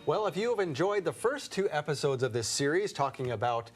Well, if you have enjoyed the first two episodes of this series talking about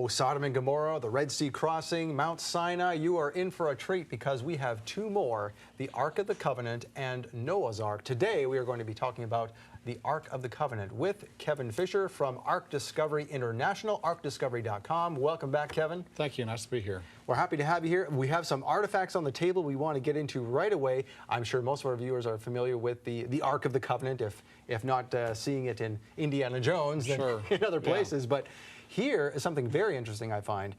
Sodom and Gomorrah, the Red Sea crossing, Mount Sinai, you are in for a treat because we have two more, the Ark of the Covenant and Noah's Ark. Today we are going to be talking about the Ark of the Covenant with Kevin Fisher from Ark Discovery International, arcdiscovery.com. Welcome back, Kevin. Thank you. Nice to be here. We're happy to have you here. We have some artifacts on the table we want to get into right away. I'm sure most of our viewers are familiar with the Ark of the Covenant, if not seeing it in Indiana Jones, then Sure. in other places. Yeah. But here is something very interesting, I find.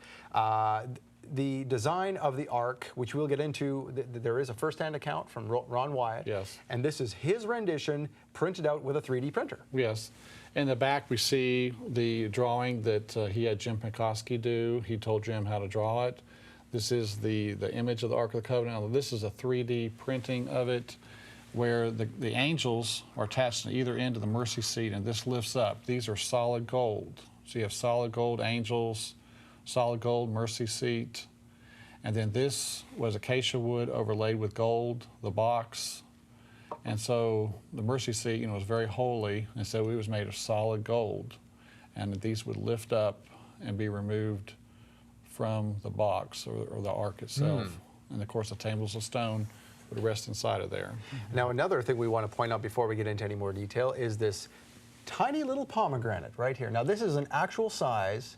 The design of the Ark, which we'll get into, there is a first-hand account from Ron Wyatt. Yes. And this is his rendition printed out with a 3D printer. Yes. In the back, we see the drawing that he had Jim Pekoski do. He told Jim how to draw it. This is the image of the Ark of the Covenant. Now, this is a 3D printing of it where the angels are attached to either end of the mercy seat, and this lifts up. These are solid gold. So you have solid gold angels, solid gold mercy seat, and then this was acacia wood overlaid with gold, the box. And so the mercy seat, was very holy, and so it was made of solid gold. And these would lift up and be removed from the box or the ark itself. And of course, the tables of stone would rest inside of there. Now, another thing we want to point out before we get into any more detail is this tiny little pomegranate right here. Now, this is an actual size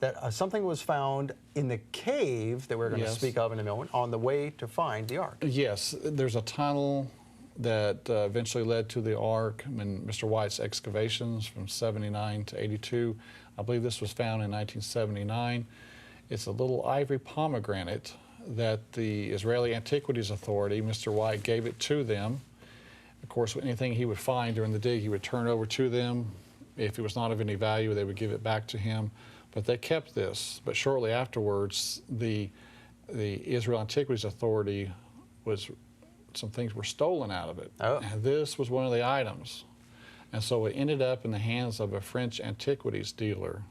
that something was found in the cave that we're going to speak of in a moment on the way to find the Ark. Yes, there's a tunnel that eventually led to the Ark in Mr. Wyatt's excavations from 79 to 82. I believe this was found in 1979. It's a little ivory pomegranate that the Israeli Antiquities Authority, Mr. Wyatt, gave it to them. Of course, anything he would find during the dig, he would turn over to them. If it was not of any value, they would give it back to him. But they kept this. But shortly afterwards, the Israel Antiquities Authority some things were stolen out of it. Oh. And this was one of the items. And so it ended up in the hands of a French antiquities dealer.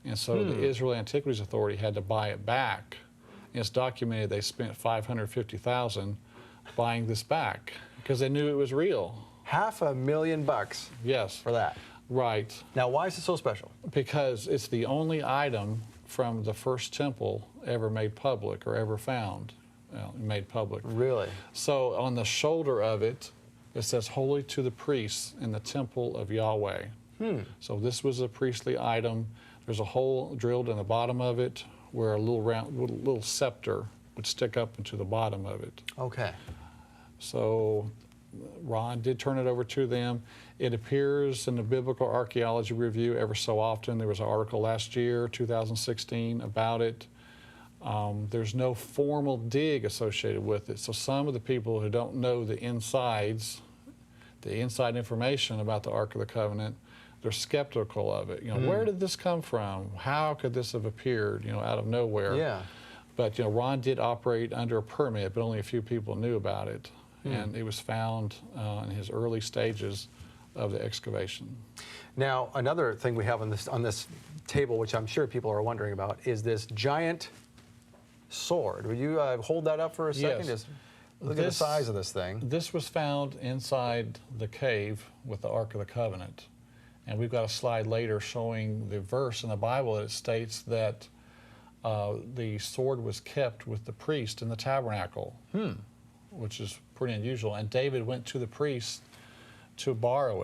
And so the Israel Antiquities Authority had to buy it back. And it's documented they spent $550,000 buying this back because they knew it was real. $500,000 Yes. for that. Right. Now, why is it so special? Because it's the only item from the first temple ever made public or ever found made public. Really? So on the shoulder of it, it says, "Holy to the priests in the temple of Yahweh." So this was a priestly item. There's a hole drilled in the bottom of it where a little scepter would stick up into the bottom of it. Okay. So Ron did turn it over to them. It appears in the Biblical Archaeology Review ever so often. There was an article last year, 2016, about it. There's no formal dig associated with it. So some of the people who don't know the inside information about the Ark of the Covenant, they're skeptical of it. Where did this come from? How could this have appeared, out of nowhere? Yeah. But, Ron did operate under a permit, but only a few people knew about it. And it was found in his early stages of the excavation. Now, another thing we have on this table, which I'm sure people are wondering about, is this giant sword. Would you hold that up for a second? Yes. Just look at the size of this thing. This was found inside the cave with the Ark of the Covenant. And we've got a slide later showing the verse in the Bible that states that the sword was kept with the priest in the tabernacle, which is pretty unusual. And David went to the priest to borrow